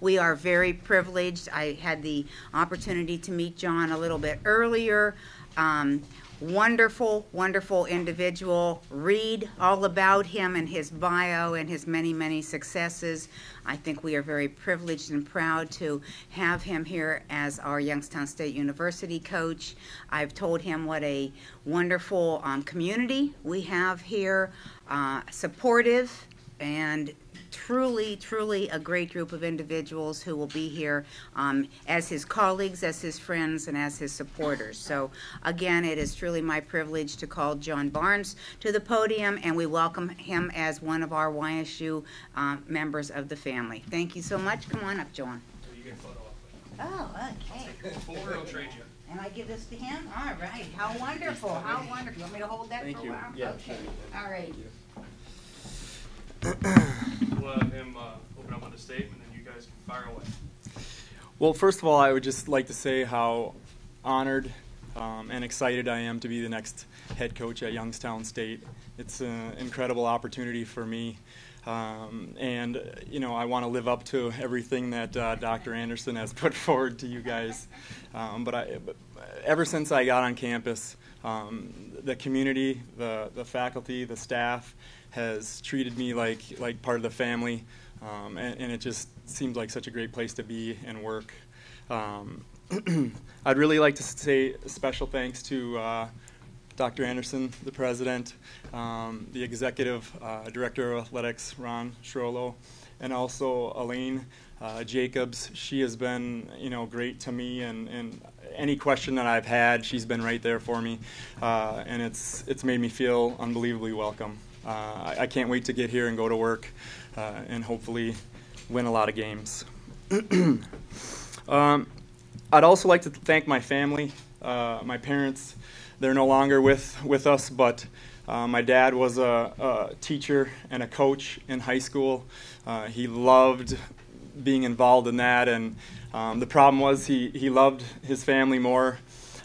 We are very privileged. I had the opportunity to meet John a little bit earlier. Wonderful, wonderful individual. Read all about him and his bio and his many, many successes. I think we are very privileged and proud to have him here as our Youngstown State University coach. I've told him what a wonderful community we have here, supportive, and truly, truly a great group of individuals who will be here as his colleagues, as his friends, and as his supporters. So again, it is truly my privilege to call John Barnes to the podium, and we welcome him as one of our YSU members of the family. Thank you so much. Come on up, John. You get a photo Oh, okay. I'll trade you. And I give this to him? All right. How wonderful. How wonderful. You want me to hold that Thank for a you. while? Yeah, okay. sure. All right. We'll have him open up with a statement, and you guys can fire away. Well, first of all, I would just like to say how honored and excited I am to be the next head coach at Youngstown State. It's an incredible opportunity for me. And, you know, I want to live up to everything that Dr. Anderson has put forward to you guys. But ever since I got on campus, the community, the faculty, the staff has treated me like part of the family, and it just seems like such a great place to be and work. I'd really like to say special thanks to Dr. Anderson, the president, the executive director of athletics, Ron Schroelo, and also Elaine Jacobs. She has been, you know, great to me, and any question that I've had, she's been right there for me, and it's made me feel unbelievably welcome. I can't wait to get here and go to work and hopefully win a lot of games. I'd also like to thank my family, my parents. They're no longer with us, but my dad was a teacher and a coach in high school. He loved being involved in that, and the problem was he loved his family more.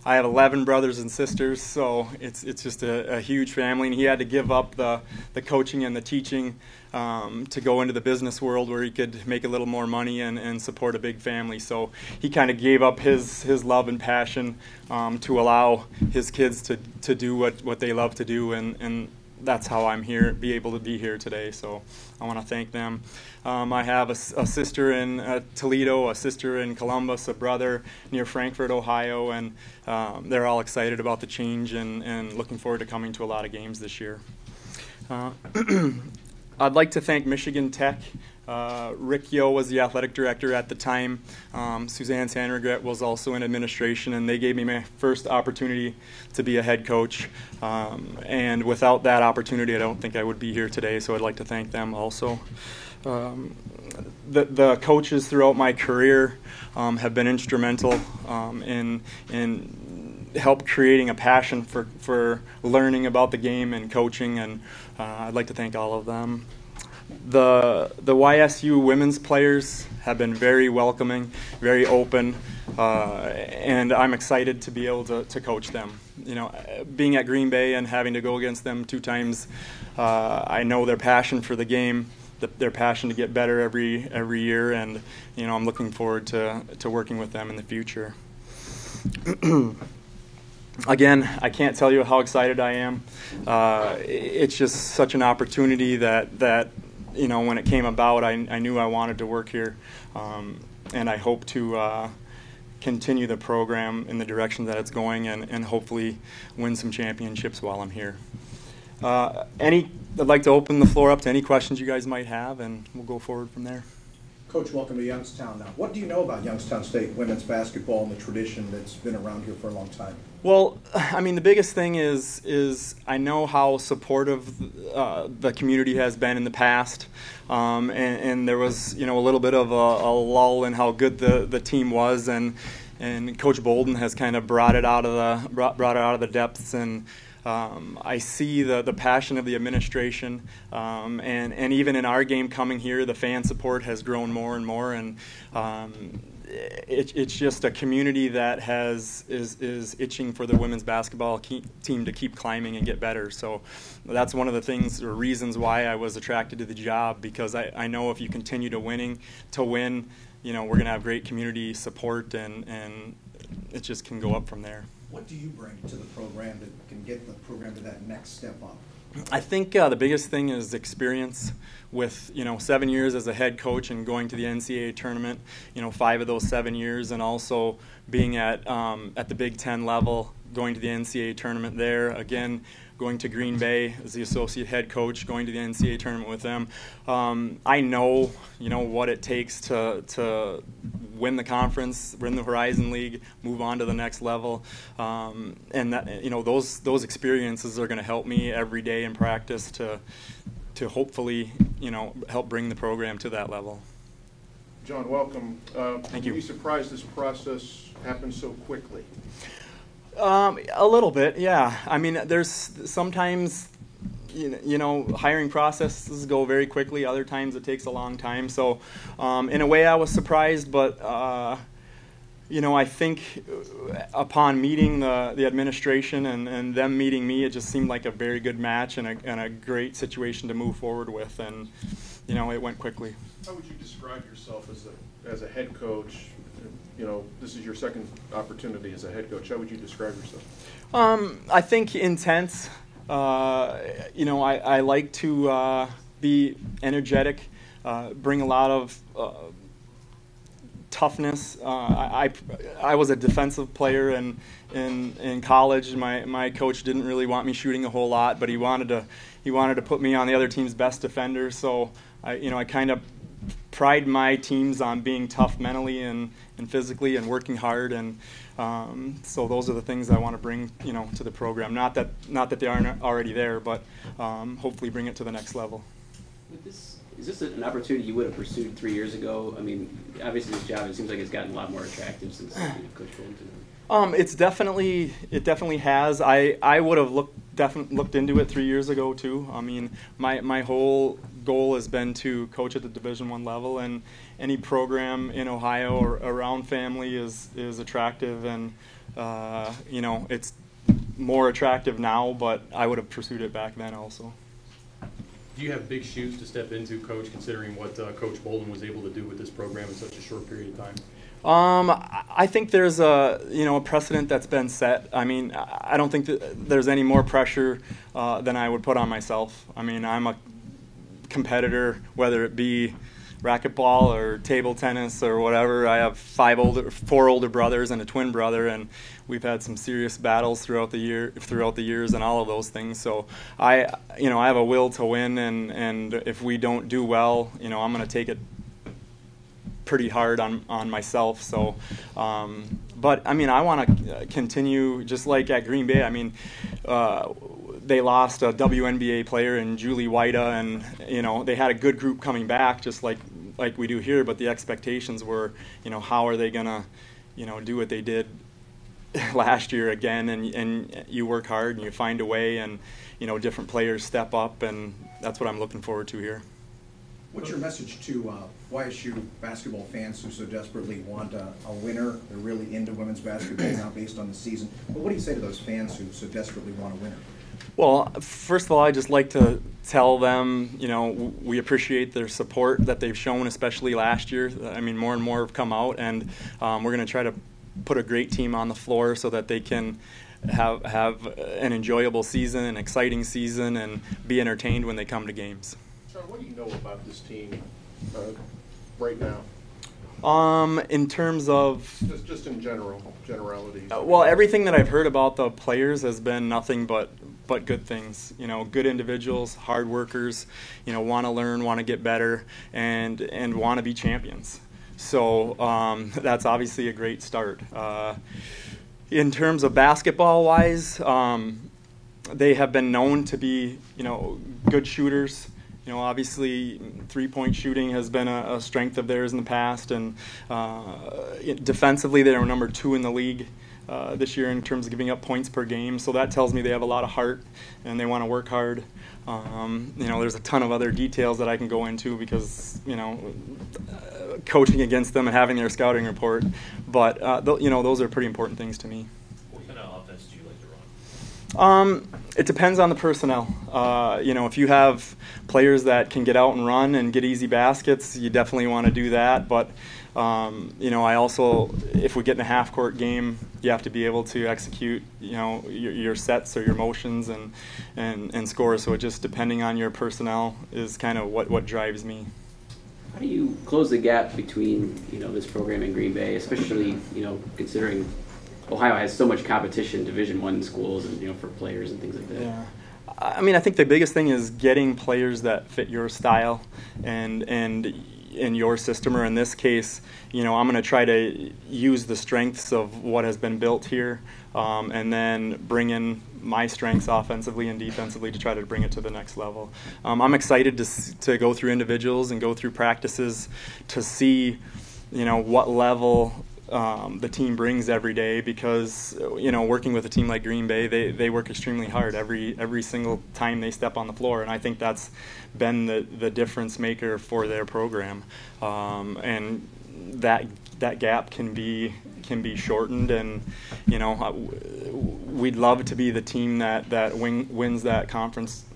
I have 11 brothers and sisters, so it's just a huge family, and he had to give up the coaching and the teaching to go into the business world where he could make a little more money and support a big family. So he kind of gave up his love and passion to allow his kids to do what they love to do, and that's how I'm here, be able to be here today. So I want to thank them. I have a sister in Toledo, a sister in Columbus, a brother near Frankfort, Ohio, and they're all excited about the change and looking forward to coming to a lot of games this year. I'd like to thank Michigan Tech. Rick Yo was the athletic director at the time. Suzanne Sandregret was also in administration, and they gave me my first opportunity to be a head coach. And without that opportunity, I don't think I would be here today, so I'd like to thank them also. The coaches throughout my career have been instrumental in help creating a passion for learning about the game and coaching, and I'd like to thank all of them. The YSU women's players have been very welcoming, very open, and I'm excited to be able to coach them. You know, being at Green Bay and having to go against them 2 times, I know their passion for the game, their passion to get better every year, and you know, I'm looking forward to working with them in the future. Again, I can't tell you how excited I am. It's just such an opportunity that you know, when it came about, I knew I wanted to work here, and I hope to continue the program in the direction that it's going, and hopefully win some championships while I'm here. I'd like to open the floor up to any questions you guys might have, and we'll go forward from there. Coach, welcome to Youngstown. Now, what do you know about Youngstown State women's basketball and the tradition that's been around here for a long time? Well, I mean, the biggest thing is I know how supportive the community has been in the past, and there was, you know, a little bit of a lull in how good the team was, and Coach Bolden has kind of brought it out of the depths, and I see the passion of the administration, and even in our game coming here, the fan support has grown more and more, and it's just a community that is itching for the women's basketball team to keep climbing and get better. So that's one of the things or reasons why I was attracted to the job, because I know if you continue to win, we're going to have great community support, and it just can go up from there. What do you bring to the program that can get the program to that next step up? I think the biggest thing is experience. With 7 years as a head coach and going to the NCAA tournament, 5 of those 7 years, and also being at the Big Ten level, going to the NCAA tournament there again, going to Green Bay as the associate head coach, going to the NCAA tournament with them. I know what it takes to win the conference, win the Horizon League, move on to the next level, and that those experiences are going to help me every day in practice to hopefully, help bring the program to that level. John, welcome. Thank you. Were you surprised this process happened so quickly? A little bit, yeah. I mean, there's sometimes, hiring processes go very quickly. Other times it takes a long time. So, in a way, I was surprised, but I think upon meeting the administration and them meeting me, it just seemed like a very good match and a great situation to move forward with, and it went quickly. How would you describe yourself as a head coach? This is your second opportunity as a head coach. How would you describe yourself? I think intense. I like to be energetic, bring a lot of toughness. I was a defensive player in college. My coach didn't really want me shooting a whole lot, but he wanted to put me on the other team's best defender. So I kind of pride my teams on being tough mentally and physically and working hard, and so those are the things I want to bring to the program. Not that they aren't already there, but hopefully bring it to the next level. Is this an opportunity you would have pursued 3 years ago? I mean, obviously this job, it seems like it's gotten a lot more attractive since Coach Bolton. It definitely has. I would have looked into it 3 years ago too. I mean, my whole goal has been to coach at the Division I level, and any program in Ohio or around family is attractive, and it's more attractive now, but I would have pursued it back then also. Do you have big shoes to step into, Coach, considering what Coach Bolton was able to do with this program in such a short period of time? I think there's a precedent that's been set. I mean, I don't think that there's any more pressure than I would put on myself. I mean, I'm a competitor, whether it be racquetball or table tennis or whatever. I have 4 older brothers and a twin brother, and we've had some serious battles throughout the years and all of those things. So I have a will to win, and if we don't do well, I'm going to take it pretty hard on myself. So, but I mean, I want to continue just like at Green Bay. I mean, they lost a WNBA player in Julie Whita, and they had a good group coming back, just like we do here. But the expectations were, how are they gonna, do what they did last year again? And you work hard and you find a way, and different players step up, and that's what I'm looking forward to here. What's your message to YSU basketball fans who so desperately want a winner? They're really into women's basketball now based on the season. But what do you say to those fans who so desperately want a winner? Well, first of all, I'd just like to tell them, we appreciate their support that they've shown, especially last year. I mean, more and more have come out, and we're going to try to put a great team on the floor so that they can have an enjoyable season, an exciting season, and be entertained when they come to games. John, what do you know about this team right now? In terms of just in generalities. Well, everything that I've heard about the players has been nothing but good things. Good individuals, hard workers. Want to learn, want to get better, and want to be champions. So that's obviously a great start. In terms of basketball-wise, they have been known to be good shooters. Obviously, three-point shooting has been a strength of theirs in the past, and defensively, they were number 2 in the league this year in terms of giving up points per game. So that tells me they have a lot of heart and they want to work hard. There's a ton of other details that I can go into because coaching against them and having their scouting report, but those are pretty important things to me. What kind of offense do you like to run? It depends on the personnel. If you have players that can get out and run and get easy baskets, you definitely want to do that. But I also, if we get in a half-court game, you have to be able to execute, your sets or your motions and score. So it just, depending on your personnel, is kind of what drives me. How do you close the gap between, this program in Green Bay, especially, considering Ohio has so much competition, Division I schools, and, for players and things like that? Yeah. I think the biggest thing is getting players that fit your style and in your system, or in this case, I'm going to try to use the strengths of what has been built here, and then bring in my strengths offensively and defensively to try to bring it to the next level. I'm excited to go through individuals and go through practices to see, what level the team brings every day, because working with a team like Green Bay, they work extremely hard every single time they step on the floor, and I think that's been the difference maker for their program, and that gap can be shortened, and we'd love to be the team that wins that conference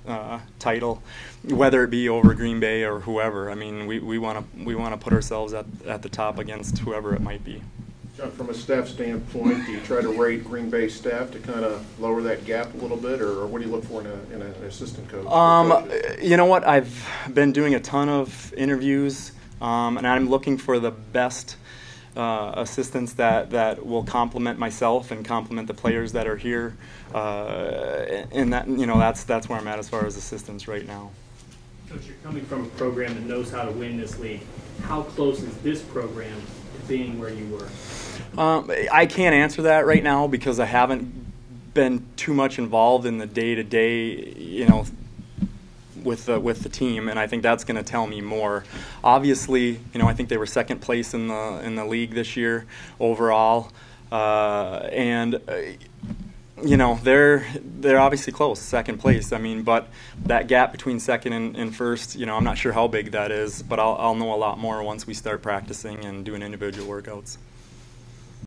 title, whether it be over Green Bay or whoever. I mean, we want to put ourselves at the top against whoever it might be. John, from a staff standpoint, do you try to rate Green Bay staff to kind of lower that gap a little bit, or what do you look for in an assistant coach? You know what? I've been doing a ton of interviews, and I'm looking for the best assistants that will complement myself and complement the players that are here, and that's where I'm at as far as assistants right now. Coach, you're coming from a program that knows how to win this league. How close is this program to being where you were? I can't answer that right now because I haven't been too much involved in the day-to-day, with the team, and I think that's going to tell me more. Obviously, I think they were second place in the league this year overall, and they're obviously close, second place. I mean, but that gap between second and first, I'm not sure how big that is, but I'll know a lot more once we start practicing and doing individual workouts.